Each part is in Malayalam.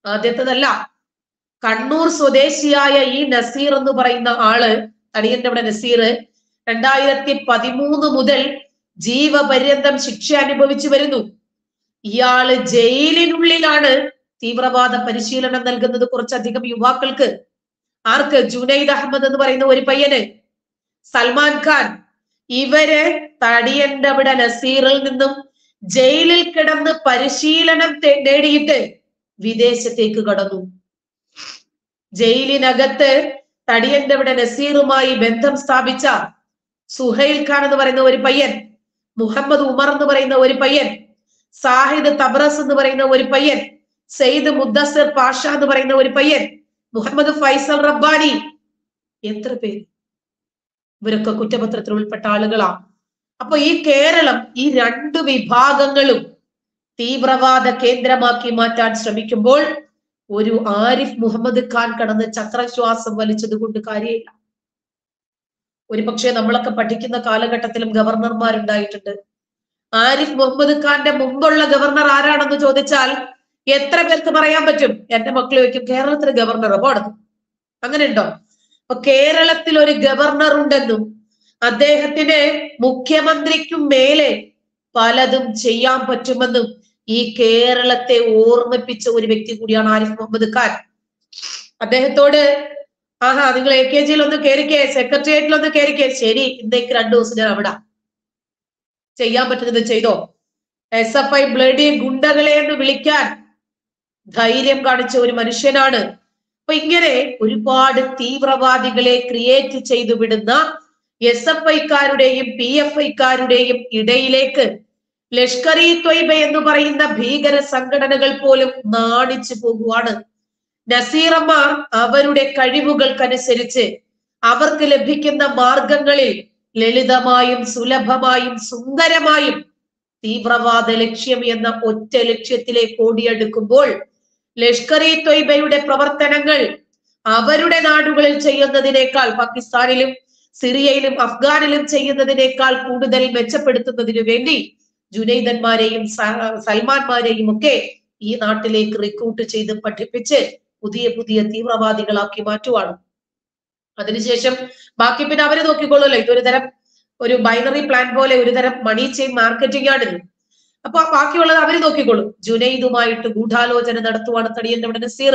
ആദ്യത്തേതല്ല. കണ്ണൂർ സ്വദേശിയായ ഈ നസീർ എന്ന് പറയുന്ന ആള്, തടിയന്റെ ഇവിടെ നസീർ 2013 മുതൽ ജീവപര്യന്തം ശിക്ഷ അനുഭവിച്ചു വരുന്നു. ഇയാള് ജയിലിനുള്ളിലാണ് തീവ്രവാദ പരിശീലനം നൽകുന്നത് കുറച്ചധികം യുവാക്കൾക്ക്. ആർക്ക്? ജുനൈദ് അഹമ്മദ് എന്ന് പറയുന്ന ഒരു പയ്യന്, സൽമാൻ ഖാൻ. ഇവര് തടിയന്റെ അവിടെ നസീറിൽ നിന്നും ജയിലിൽ കിടന്ന് പരിശീലനം നേടിയിട്ട് വിദേശത്തേക്ക് കടന്നു. ജയിലിനകത്ത് തടിയന്റെ അവിടെ നസീറുമായി ബന്ധം സ്ഥാപിച്ച സുഹൈൽ ഖാൻ എന്ന് പറയുന്ന ഒരു പയ്യൻ, മുഹമ്മദ് ഉമർ എന്ന് പറയുന്ന ഒരു പയ്യൻ, സാഹിദ് തബ്രസ് എന്ന് പറയുന്ന ഒരു പയ്യൻ, സെയ്ദ് മുദ്ദസിർ പാഷ എന്ന് പറയുന്ന ഒരു പയ്യൻ, മുഹമ്മദ് ഫൈസൽ റബ്ബാനി, എത്ര പേര്? ഇവരൊക്കെ കുറ്റപത്രത്തിൽ ഉൾപ്പെട്ട ആളുകളാണ്. അപ്പൊ ഈ കേരളം ഈ രണ്ട് വിഭാഗങ്ങളും തീവ്രവാദ കേന്ദ്രമാക്കി മാറ്റാൻ ശ്രമിക്കുമ്പോൾ ഒരു ആരിഫ് മുഹമ്മദ് ഖാൻ കടന്ന് ചക്രശ്വാസം വലിച്ചത് കൊണ്ട് കാര്യമില്ല. ഒരു പക്ഷേ നമ്മളൊക്കെ പഠിക്കുന്ന കാലഘട്ടത്തിലും ഗവർണർമാരുണ്ടായിട്ടുണ്ട്. ആരിഫ് മുഹമ്മദ് ഖാന്റെ മുമ്പുള്ള ഗവർണർ ആരാണെന്ന് ചോദിച്ചാൽ എത്ര പേർക്ക് പറയാൻ പറ്റും? എന്റെ മക്കൾ ചോദിക്കും, കേരളത്തിലെ ഗവർണർ പോടുന്നു, അങ്ങനെ ഉണ്ടോ? അപ്പൊ കേരളത്തിൽ ഒരു ഗവർണർ ഉണ്ടെന്നും അദ്ദേഹത്തിന് മുഖ്യമന്ത്രിക്കും മേലെ പലതും ചെയ്യാൻ പറ്റുമെന്നും ഈ കേരളത്തെ ഓർമ്മിപ്പിച്ച ഒരു വ്യക്തി കൂടിയാണ് ആരിഫ് മുഹമ്മദ് ഖാൻ. അദ്ദേഹത്തോട് നിങ്ങൾ AKG ഒന്ന് കയറിക്കേ, സെക്രട്ടേറിയറ്റിൽ ഒന്ന് കയറിക്കേ. ശരി, ഇന്നേക്ക് 2 ദിവസം ഞാൻ അവിടെ ചെയ്യാൻ പറ്റുന്നത് ചെയ്തോ. SFI ബ്ലഡി ഗുണ്ടകളെ എന്ന് വിളിക്കാൻ ധൈര്യം കാണിച്ച ഒരു മനുഷ്യനാണ്. അപ്പൊ ഇങ്ങനെ ഒരുപാട് തീവ്രവാദികളെ ക്രിയേറ്റ് ചെയ്തു വിടുന്ന SFI-ക്കാരുടെയും PFI-ക്കാരുടെയും ഇടയിലേക്ക് ലഷ്കർ-ഇ ത്വയ്ബ എന്ന് പറയുന്ന ഭീകര സംഘടനകൾ പോലും നാണിച്ചു പോകുവാണ്. നസീറന്മാർ അവരുടെ കഴിവുകൾക്കനുസരിച്ച് അവർക്ക് ലഭിക്കുന്ന മാർഗങ്ങളിൽ ലളിതമായും സുലഭമായും സുന്ദരമായും തീവ്രവാദ ലക്ഷ്യം എന്ന ഒറ്റ ലക്ഷ്യത്തിലേക്ക് ഓടിയെടുക്കുമ്പോൾ ലഷ്കർ-ഇ ത്വയ്ബയുടെ പ്രവർത്തനങ്ങൾ അവരുടെ നാടുകളിൽ ചെയ്യുന്നതിനേക്കാൾ, പാകിസ്ഥാനിലും സിറിയയിലും അഫ്ഗാനിലും ചെയ്യുന്നതിനേക്കാൾ കൂടുതൽ മെച്ചപ്പെടുത്തുന്നതിനു വേണ്ടി ജുനൈദന്മാരെയും സൽമാന്മാരെയും ഒക്കെ ഈ നാട്ടിലേക്ക് റിക്രൂട്ട് ചെയ്ത് പഠിപ്പിച്ച് പുതിയ പുതിയ തീവ്രവാദികളാക്കി മാറ്റുവാണ്. അതിനുശേഷം ബാക്കി പിന്നെ അവര് നോക്കിക്കൊള്ളുമല്ലോ. ഇതൊരു തരം ഒരു ബൈനറി പ്ലാൻ പോലെ ഒരു തരം മണി ചെയിൻ മാർക്കറ്റിംഗ് ആണ്. അപ്പൊ ബാക്കിയുള്ളത് അവര് നോക്കിക്കൊള്ളും. ജുനൈദുമായിട്ട് ഗൂഢാലോചന നടത്തുവാണ് തടിയന്റെ അവിടെ നസീർ.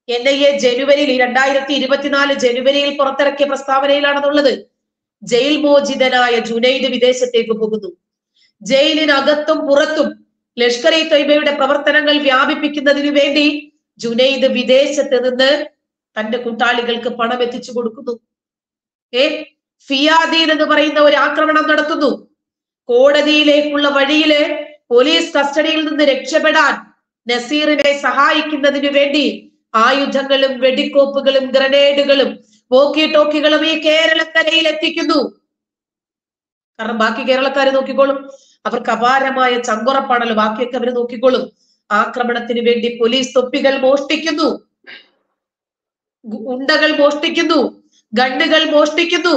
NIA ജനുവരിയിൽ 2024 ജനുവരിയിൽ പുറത്തിറക്കിയ പ്രസ്താവനയിലാണെന്നുള്ളത്. ജയിൽ മോചിതനായ ജുനൈദ് വിദേശത്തേക്ക് പോകുന്നു. ജയിലിനകത്തും പുറത്തും ലഷ്കർ-ഇ ത്വയ്ബയുടെ പ്രവർത്തനങ്ങൾ വ്യാപിപ്പിക്കുന്നതിനു വേണ്ടി ജുനൈദ് വിദേശത്ത് നിന്ന് തന്റെ കൂട്ടാളികൾക്ക് പണം എത്തിച്ചു കൊടുക്കുന്നു. ഫിയാദീൻ എന്ന് പറയുന്ന ഒരു ആക്രമണം നടത്തുന്നു. കോടതിയിലേക്കുള്ള വഴിയില് പോലീസ് കസ്റ്റഡിയിൽ നിന്ന് രക്ഷപ്പെടാൻ നസീറിനെ സഹായിക്കുന്നതിനു വേണ്ടി ആയുധങ്ങളും വെടിക്കോപ്പുകളും ഗ്രനേഡുകളും വോക്കി ടോക്കികളും ഈ കേരളക്കരയിൽ എത്തിക്കുന്നു. കാരണം ബാക്കി കേരളക്കാര് നോക്കിക്കോളും, അവർക്ക് അപാരമായ ചങ്കുറപ്പാണല്ലോ, ബാക്കിയൊക്കെ അവര് നോക്കിക്കോളും. ആക്രമണത്തിന് വേണ്ടി പോലീസ് തൊപ്പികൾ മോഷ്ടിക്കുന്നു, ഉണ്ടകൾ മോഷ്ടിക്കുന്നു, ഗണ്ണുകൾ മോഷ്ടിക്കുന്നു.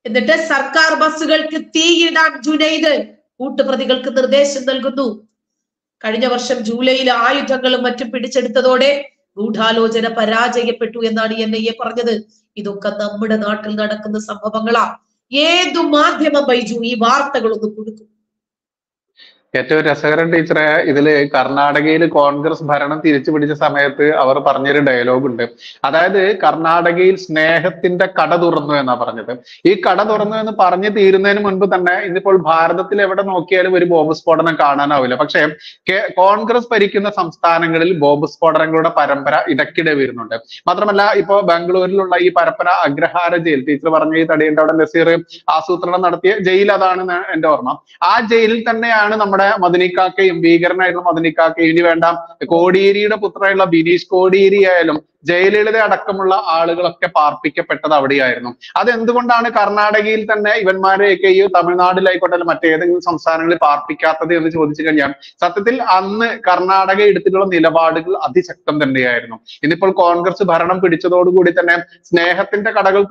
എന്നിട്ട് സർക്കാർ ബസ്സുകൾക്ക് തീയിടാൻ ജുനൈദ് കൂട്ടുപ്രതികൾക്ക് നിർദ്ദേശം നൽകുന്നു. കഴിഞ്ഞ വർഷം ജൂലൈയിൽ ആയുധങ്ങളും മറ്റും പിടിച്ചെടുത്തതോടെ ഗൂഢാലോചന പരാജയപ്പെട്ടു എന്നാണ് NIA പറഞ്ഞത്. ഇതൊക്കെ നമ്മുടെ നാട്ടിൽ നടക്കുന്ന സംഭവങ്ങളാ. ഏതു മാധ്യമം ബൈജു ഈ വാർത്തകളൊന്നും കൊടുക്കും? ഏറ്റവും രസകരം ടീച്ചറെ, ഇതില് കർണാടകയിൽ കോൺഗ്രസ് ഭരണം തിരിച്ചു പിടിച്ച സമയത്ത് അവർ പറഞ്ഞൊരു ഡയലോഗ് ഉണ്ട്. അതായത് കർണാടകയിൽ സ്നേഹത്തിന്റെ കട തുറന്നു എന്നാ പറഞ്ഞത്. ഈ കട തുറന്നു എന്ന് പറഞ്ഞു തീരുന്നതിന് മുൻപ് തന്നെ ഇന്നിപ്പോൾ ഭാരതത്തിൽ എവിടെ നോക്കിയാലും ഒരു ബോംബ് സ്ഫോടനം കാണാനാവില്ല. പക്ഷെ കോൺഗ്രസ് ഭരിക്കുന്ന സംസ്ഥാനങ്ങളിൽ ബോംബ് സ്ഫോടനങ്ങളുടെ പരമ്പര ഇടയ്ക്കിടെ വരുന്നുണ്ട്. മാത്രമല്ല ഇപ്പോ ബാംഗ്ലൂരിലുള്ള ഈ പരപ്പന അഗ്രഹാര ജയിൽ, ടീച്ചർ പറഞ്ഞ ഈ തടിയന്റെ അവിടെ നസീർ ആസൂത്രണം നടത്തിയ ജയിൽ അതാണെന്ന് എന്റെ ഓർമ്മ. ആ ജയിലിൽ തന്നെയാണ് നമ്മുടെ മദനിക്കാക്കയും ഭീകരനായിട്ടുള്ള മദനിക്കാക്കയും, ഇനി വേണ്ട കോടിയേരിയുടെ പുത്രനായുള്ള ബിനീഷ് കോടിയേരി ആയാലും ജയലളിത അടക്കമുള്ള ആളുകളൊക്കെ പാർപ്പിക്കപ്പെട്ടത് അവിടെയായിരുന്നു. അതെന്തുകൊണ്ടാണ് കർണാടകയിൽ തന്നെ ഇവന്മാരെയൊക്കെ ഈ തമിഴ്നാട്ടിലായിക്കോട്ടെ മറ്റേതെങ്കിലും സംസ്ഥാനങ്ങളിൽ പാർപ്പിക്കാത്തത് എന്ന് ചോദിച്ചു കഴിഞ്ഞാൽ സത്യത്തിൽ അന്ന് കർണാടക എടുത്തിട്ടുള്ള നിലപാടുകൾ അതിശക്തം തന്നെയായിരുന്നു. ഇന്നിപ്പോൾ കോൺഗ്രസ് ഭരണം പിടിച്ചതോടുകൂടി തന്നെ സ്നേഹത്തിന്റെ കടകൾ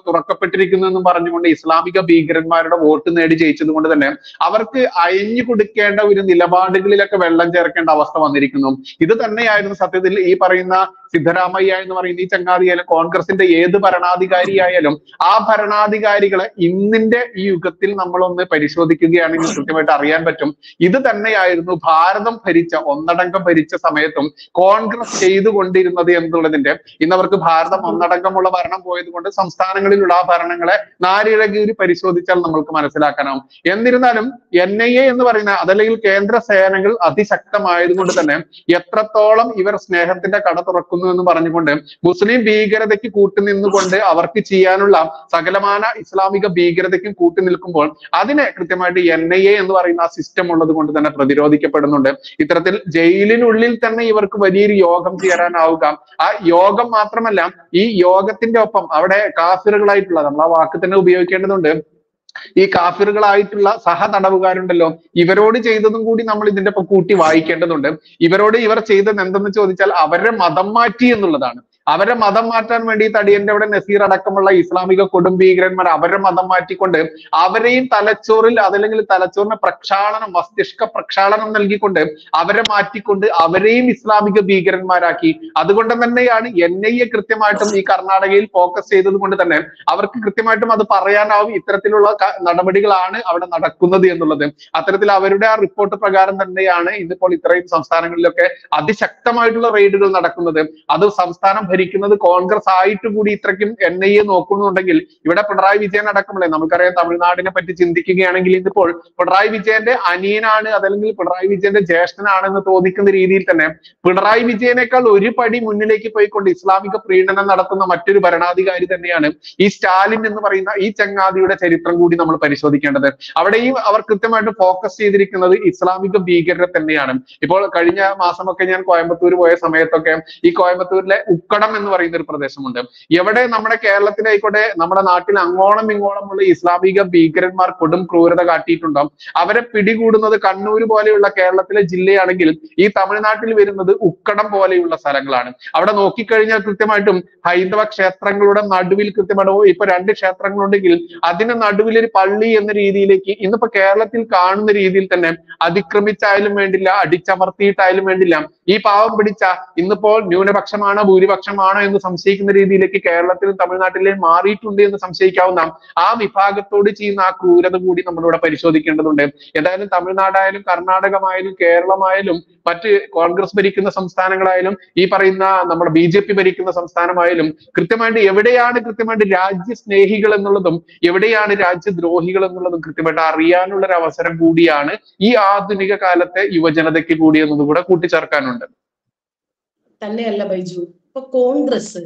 തുറക്കപ്പെട്ടിരിക്കുന്നു എന്നും പറഞ്ഞുകൊണ്ട് ഇസ്ലാമിക ഭീകരന്മാരുടെ വോട്ട് നേടി ജയിച്ചത് കൊണ്ട് തന്നെ അവർക്ക് അയഞ്ഞു കൊടുക്കേണ്ട ഒരു നിലപാടുകളിലൊക്കെ വെള്ളം ചേർക്കേണ്ട അവസ്ഥ വന്നിരിക്കുന്നു. ഇത് തന്നെയായിരുന്നു സത്യത്തിൽ ഈ പറയുന്ന സിദ്ധരാമയ്യ എന്ന് പറയുന്ന ഈ ചങ്ങാതിയായാലും കോൺഗ്രസിന്റെ ഏത് ഭരണാധികാരിയായാലും ആ ഭരണാധികാരികളെ ഇന്നിന്റെ ഈ യുഗത്തിൽ നമ്മളൊന്ന് പരിശോധിക്കുകയാണെങ്കിൽ കൃത്യമായിട്ട് അറിയാൻ പറ്റും. ഇത് തന്നെയായിരുന്നു ഭാരതം ഒന്നടങ്കം ഭരിച്ച സമയത്തും കോൺഗ്രസ് ചെയ്തുകൊണ്ടിരുന്നത് എന്നുള്ളതിന്റെ. ഇന്നവർക്ക് ഭാരതം ഒന്നടങ്കമുള്ള ഭരണം പോയത് കൊണ്ട് സംസ്ഥാനങ്ങളിലുള്ള ആ ഭരണങ്ങളെ നാരിഴകീരി പരിശോധിച്ചാൽ നമ്മൾക്ക് മനസ്സിലാക്കാനാവും. എന്നിരുന്നാലും NIA എന്ന് പറയുന്ന അതല്ലെങ്കിൽ കേന്ദ്ര സേനകൾ അതിശക്തമായതുകൊണ്ട് തന്നെ എത്രത്തോളം ഇവർ സ്നേഹത്തിന്റെ കട തുറക്കുന്നു എന്ന് പറഞ്ഞുകൊണ്ട് മുസ്ലിം ഭീകരതയ്ക്ക് കൂട്ടുനിന്നുകൊണ്ട് അവർക്ക് ചെയ്യാനുള്ള സകലമാന ഇസ്ലാമിക ഭീകരതയ്ക്കും കൂട്ടുനിൽക്കുമ്പോൾ അതിനെ കൃത്യമായിട്ട് NIA എന്ന് പറയുന്ന ആ സിസ്റ്റം ഉള്ളത് കൊണ്ട് തന്നെ പ്രതിരോധിക്കപ്പെടുന്നുണ്ട്. ഇത്തരത്തിൽ ജയിലിനുള്ളിൽ തന്നെ ഇവർക്ക് വലിയൊരു യോഗം ചേരാനാവുക. ആ യോഗം മാത്രമല്ല, ഈ യോഗത്തിന്റെ ഒപ്പം അവിടെ കാഫിറുകളായിട്ടുള്ള, നമ്മൾ ആ വാക്ക് തന്നെ ഉപയോഗിക്കേണ്ടതുണ്ട്, ഈ കാഫിറുകളായിട്ടുള്ള സഹതടവുകാരുണ്ടല്ലോ, ഇവരോട് ചെയ്തതും കൂടി നമ്മൾ ഇതിന്റെ ഒപ്പം കൂട്ടി വായിക്കേണ്ടതുണ്ട്. ഇവർ ചെയ്തത് എന്തെന്ന് ചോദിച്ചാൽ അവരെ മതം മാറ്റി എന്നുള്ളതാണ്. അവരെ മതം മാറ്റാൻ വേണ്ടി തടിയന്റെ അവിടെ നസീർ അടക്കമുള്ള ഇസ്ലാമിക കൊടുംഭീകരന്മാർ അവരെ മതം മാറ്റിക്കൊണ്ട് അവരെയും തലച്ചോറിൽ അതല്ലെങ്കിൽ തലച്ചോറിന് പ്രക്ഷാളനം, മസ്തിഷ്ക പ്രക്ഷാളനം നൽകിക്കൊണ്ട് അവരെ മാറ്റിക്കൊണ്ട് അവരെയും ഇസ്ലാമിക ഭീകരന്മാരാക്കി. അതുകൊണ്ട് തന്നെയാണ് NIA കൃത്യമായിട്ടും ഈ കർണാടകയിൽ ഫോക്കസ് ചെയ്തത് കൊണ്ട് തന്നെ അവർക്ക് കൃത്യമായിട്ടും അത് പറയാനാവും ഇത്തരത്തിലുള്ള നടപടികളാണ് അവിടെ നടക്കുന്നത് എന്നുള്ളത്. അത്തരത്തിൽ അവരുടെ ആ റിപ്പോർട്ട് പ്രകാരം തന്നെയാണ് ഇന്നിപ്പോൾ ഇത്രയും സംസ്ഥാനങ്ങളിലൊക്കെ അതിശക്തമായിട്ടുള്ള റെയ്ഡുകൾ നടക്കുന്നത്. അത് സംസ്ഥാനം ഭരിക്കുന്നത് കോൺഗ്രസ് ആയിട്ട് കൂടി ഇത്രയ്ക്കും NIA നോക്കുന്നുണ്ടെങ്കിൽ ഇവിടെ പിണറായി വിജയൻ അടക്കമുള്ള, നമുക്കറിയാം തമിഴ്നാടിനെ പറ്റി ചിന്തിക്കുകയാണെങ്കിൽ ഇന്നിപ്പോൾ പിണറായി വിജയന്റെ അനിയനാണ് അതല്ലെങ്കിൽ പിണറായി വിജയന്റെ ജ്യേഷ്ഠനാണെന്ന് തോന്നിക്കുന്ന രീതിയിൽ തന്നെ പിണറായി വിജയനേക്കാൾ ഒരു പടി മുന്നിലേക്ക് പോയിക്കൊണ്ട് ഇസ്ലാമിക പ്രീണനം നടത്തുന്ന മറ്റൊരു ഭരണാധികാരി തന്നെയാണ് ഈ സ്റ്റാലിൻ എന്ന് പറയുന്ന ഈ ചങ്ങാതിയുടെ ചരിത്രം കൂടി നമ്മൾ പരിശോധിക്കേണ്ടത്. അവിടെയും അവർ കൃത്യമായിട്ട് ഫോക്കസ് ചെയ്തിരിക്കുന്നത് ഇസ്ലാമിക ഭീകരരെ തന്നെയാണ്. ഇപ്പോൾ കഴിഞ്ഞ മാസമൊക്കെ ഞാൻ കോയമ്പത്തൂർ പോയ സമയത്തൊക്കെ ഈ കോയമ്പത്തൂരിലെ ഉക്കടം എന്ന് പറയുന്ന ഒരു പ്രദേശമുണ്ട്. എവിടെ നമ്മുടെ കേരളത്തിലായിക്കോട്ടെ നമ്മുടെ നാട്ടിൽ അങ്ങോളം ഇങ്ങോളമുള്ള ഇസ്ലാമിക ഭീകരന്മാർ കൊടും ക്രൂരത കാട്ടിയിട്ടുണ്ടോ, അവരെ പിടികൂടുന്നത് കണ്ണൂർ പോലെയുള്ള കേരളത്തിലെ ജില്ലയാണെങ്കിൽ ഈ തമിഴ്നാട്ടിൽ വരുന്നത് ഉക്കടം പോലെയുള്ള സ്ഥലങ്ങളാണ്. അവിടെ നോക്കിക്കഴിഞ്ഞാൽ കൃത്യമായിട്ടും ഹൈന്ദവ ക്ഷേത്രങ്ങളുടെ നടുവിൽ കൃത്യമായിട്ട് ഇപ്പൊ 2 ക്ഷേത്രങ്ങളുണ്ടെങ്കിൽ അതിന് നടുവിൽ ഒരു പള്ളി എന്ന രീതിയിലേക്ക് ഇന്നിപ്പോ കേരളത്തിൽ കാണുന്ന രീതിയിൽ തന്നെ അതിക്രമിച്ചായാലും വേണ്ടില്ല, അടിച്ചമർത്തിയിട്ടായാലും വേണ്ടില്ല, ഈ പാവം പിടിച്ച ഇന്നിപ്പോൾ ന്യൂനപക്ഷമാണോ ഭൂരിപക്ഷമാണോ എന്ന് സംശയിക്കുന്ന രീതിയിലേക്ക് കേരളത്തിലും തമിഴ്നാട്ടിലും മാറിയിട്ടുണ്ട് എന്ന് സംശയിക്കാവുന്ന ആ വിഭാഗത്തോട് ചെയ്യുന്ന ആ ക്രൂരത കൂടി നമ്മളിവിടെ പരിശോധിക്കേണ്ടതുണ്ട്. എന്തായാലും തമിഴ്നാടായാലും കർണാടകമായാലും കേരളമായാലും മറ്റ് കോൺഗ്രസ് ഭരിക്കുന്ന സംസ്ഥാനങ്ങളായാലും ഈ പറയുന്ന നമ്മുടെ BJP ഭരിക്കുന്ന സംസ്ഥാനമായാലും കൃത്യമായിട്ട് എവിടെയാണ് കൃത്യമായിട്ട് രാജ്യസ്നേഹികൾ എന്നുള്ളതും എവിടെയാണ് രാജ്യദ്രോഹികൾ എന്നുള്ളതും കൃത്യമായിട്ട് അറിയാനുള്ള ഒരു അവസരം കൂടിയാണ് ഈ ആധുനിക കാലത്തെ യുവജനതയ്ക്ക് കൂടി എന്നതും കൂടെ കൂട്ടിച്ചേർക്കാനുണ്ട്. തന്നെയല്ല ബൈജു, ഇപ്പൊ കോൺഗ്രസ്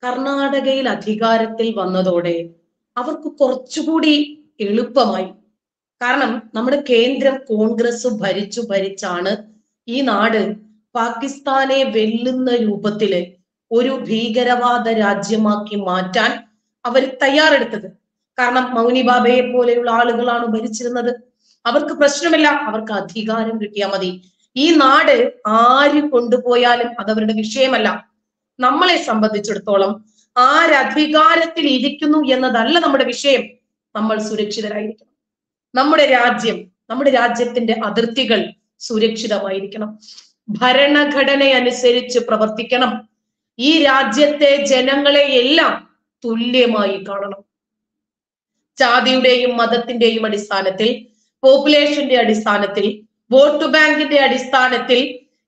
കർണാടകയിൽ അധികാരത്തിൽ വന്നതോടെ അവർക്ക് കുറച്ചുകൂടി എളുപ്പമായി. കാരണം നമ്മുടെ കേന്ദ്രം കോൺഗ്രസ് ഭരിച്ചാണ് ഈ നാട് പാകിസ്ഥാനെ വെല്ലുന്ന രൂപത്തില് ഒരു ഭീകരവാദ രാജ്യമാക്കി മാറ്റാൻ അവർ തയ്യാറെടുത്തത്. കാരണം മൗനി ബാബയെ പോലെയുള്ള ആളുകളാണ് ഭരിച്ചിരുന്നത്. അവർക്ക് പ്രശ്നമില്ല, അവർക്ക് അധികാരം കിട്ടിയാൽ മതി. ഈ നാട് ആര് കൊണ്ടുപോയാലും അതവരുടെ വിഷയമല്ല. നമ്മളെ സംബന്ധിച്ചിടത്തോളം ആരധികാരത്തിൽ ഇരിക്കുന്നു എന്നതല്ല നമ്മുടെ വിഷയം. നമ്മൾ സുരക്ഷിതരായിരിക്കണം. നമ്മുടെ രാജ്യത്തിന്റെ അതിർത്തികൾ സുരക്ഷിതമായിരിക്കണം. ഭരണഘടന അനുസരിച്ച് പ്രവർത്തിക്കണം. ഈ രാജ്യത്തെ ജനങ്ങളെ എല്ലാം തുല്യമായി കാണണം. ജാതിയുടെയും മതത്തിന്റെയും അടിസ്ഥാനത്തിൽ, പോപ്പുലേഷന്റെ അടിസ്ഥാനത്തിൽ, വോട്ട് ബാങ്കിന്റെ അടിസ്ഥാനത്തിൽ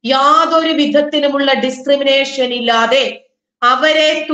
യാതൊരു വിധത്തിലുമുള്ള ഡിസ്ക്രിമിനേഷൻ ഇല്ലാതെ അവരെ